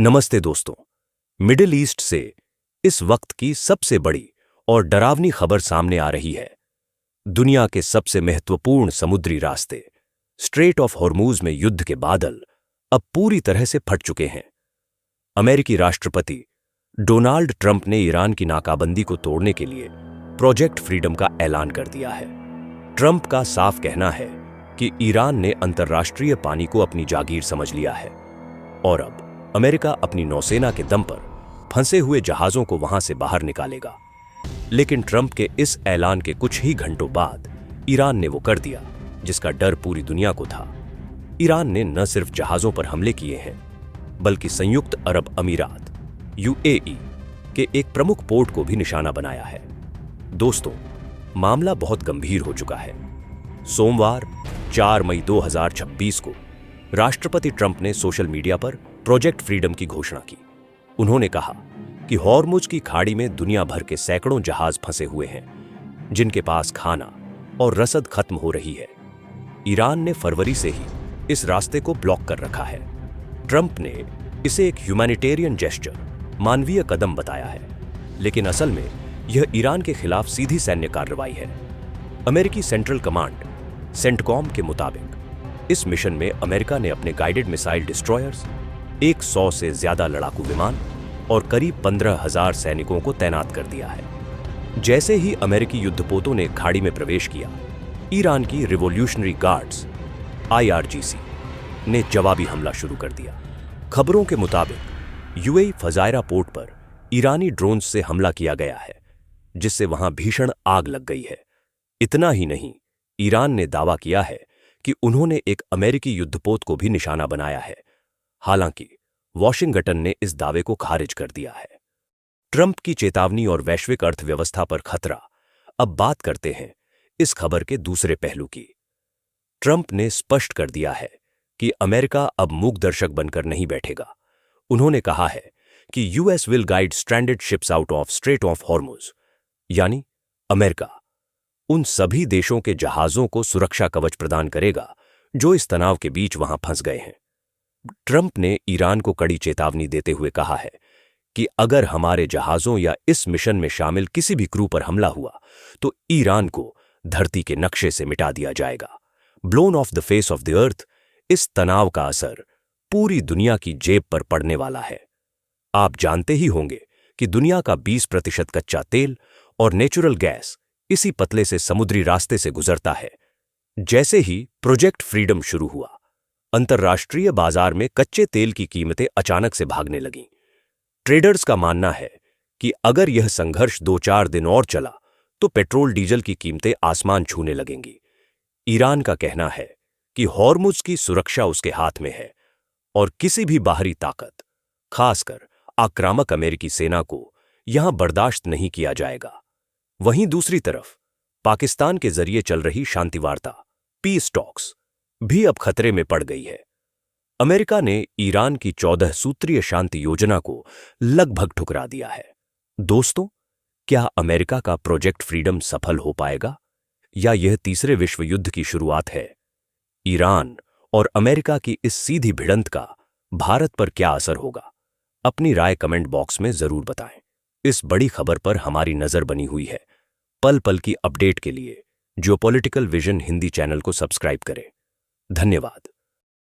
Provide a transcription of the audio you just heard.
नमस्ते दोस्तों। Middle east से इस वक्त की सबसे बड़ी और डरावनी खबर सामने आ रही है। दुनिया के सबसे महत्वपूर्ण समुद्री रास्ते स्ट्रेट ऑफ हॉर्मूज में युद्ध के बादल अब पूरी तरह से फट चुके हैं। अमेरिकी राष्ट्रपति डोनाल्ड ट्रंप ने ईरान की नाकाबंदी को तोड़ने के लिए प्रोजेक्ट फ्रीडम का ऐलान कर दिया है। ट्रंप का साफ कहना है कि ईरान ने अंतर्राष्ट्रीय पानी को अपनी जागीर समझ लिया है और अब अमेरिका अपनी नौसेना के दम पर फंसे हुए जहाजों को वहां से बाहर निकालेगा। लेकिन ट्रंप के इस ऐलान के कुछ ही घंटों बाद ईरान ने वो कर दिया जिसका डर पूरी दुनिया को था। ईरान ने न सिर्फ जहाजों पर हमले किए हैं बल्कि संयुक्त अरब अमीरात यूएई के एक प्रमुख पोर्ट को भी निशाना बनाया है। दोस्तों, मामला बहुत गंभीर हो चुका है। सोमवार 4 मई 2026 को राष्ट्रपति ट्रंप ने सोशल मीडिया पर प्रोजेक्ट फ्रीडम की घोषणा की। उन्होंने कहा कि हॉर्मुज की खाड़ी में दुनिया भर के सैकड़ों जहाज फंसे हुए हैं जिनके पास खाना और रसद खत्म हो रही है। ईरान ने फरवरी से ही इस रास्ते को ब्लॉक कर रखा है। ट्रंप ने इसे एक ह्यूमैनिटेरियन जेस्चर, मानवीय कदम बताया है, लेकिन असल में यह ईरान के खिलाफ सीधी सैन्य कार्रवाई है। अमेरिकी सेंट्रल कमांड सेंटकॉम के मुताबिक इस मिशन में अमेरिका ने अपने गाइडेड मिसाइल डिस्ट्रॉयर्स, 100 से ज्यादा लड़ाकू विमान और करीब 15,000 सैनिकों को तैनात कर दिया है। जैसे ही अमेरिकी युद्धपोतों ने खाड़ी में प्रवेश किया, ईरान की रिवॉल्यूशनरी गार्ड्स IRGC ने जवाबी हमला शुरू कर दिया। खबरों के मुताबिक यूएई फजायरा पोर्ट पर ईरानी ड्रोन्स से हमला किया गया है जिससे वहां भीषण आग लग गई है। इतना ही नहीं, ईरान ने दावा किया है कि उन्होंने एक अमेरिकी युद्धपोत को भी निशाना बनाया है। हालांकि वॉशिंगटन ने इस दावे को खारिज कर दिया है। ट्रंप की चेतावनी और वैश्विक अर्थव्यवस्था पर खतरा। अब बात करते हैं इस खबर के दूसरे पहलू की। ट्रंप ने स्पष्ट कर दिया है कि अमेरिका अब मूक दर्शक बनकर नहीं बैठेगा। उन्होंने कहा है कि US will guide stranded ships out of straight of Hormuz, यानी अमेरिका उन सभी देशों के जहाजों को सुरक्षा कवच प्रदान करेगा जो इस तनाव के बीच वहां फंस गए हैं। ट्रंप ने ईरान को कड़ी चेतावनी देते हुए कहा है कि अगर हमारे जहाजों या इस मिशन में शामिल किसी भी क्रू पर हमला हुआ तो ईरान को धरती के नक्शे से मिटा दिया जाएगा। Blown of the face of the earth. इस तनाव का असर पूरी दुनिया की जेब पर पड़ने वाला है। आप जानते ही होंगे कि दुनिया का 20% कच्चा तेल और नेचुरल गैस इसी पतले से समुद्री रास्ते से गुजरता है। जैसे ही प्रोजेक्ट फ्रीडम शुरू हुआ, अंतर्राष्ट्रीय बाजार में कच्चे तेल की कीमतें अचानक से भागने लगीं। ट्रेडर्स का मानना है कि अगर यह संघर्ष 2-4 दिन और चला तो पेट्रोल डीजल की कीमतें आसमान छूने लगेंगी। ईरान का कहना है कि हॉर्मुज की सुरक्षा उसके हाथ में है और किसी भी बाहरी ताकत, खासकर आक्रामक अमेरिकी सेना को यहां बर्दाश्त नहीं किया जाएगा। वहीं दूसरी तरफ पाकिस्तान के जरिए चल रही शांति वार्ता, पीस टॉक्स, भी अब खतरे में पड़ गई है। अमेरिका ने ईरान की 14 सूत्रीय शांति योजना को लगभग ठुकरा दिया है। दोस्तों, क्या अमेरिका का प्रोजेक्ट फ्रीडम सफल हो पाएगा या यह तीसरे विश्व युद्ध की शुरुआत है? ईरान और अमेरिका की इस सीधी भिड़ंत का भारत पर क्या असर होगा? अपनी राय कमेंट बॉक्स में जरूर बताएं। इस बड़ी खबर पर हमारी नजर बनी हुई है। पल पल की अपडेट के लिए जियोपॉलिटिकल विजन हिंदी चैनल को सब्सक्राइब करें। धन्यवाद।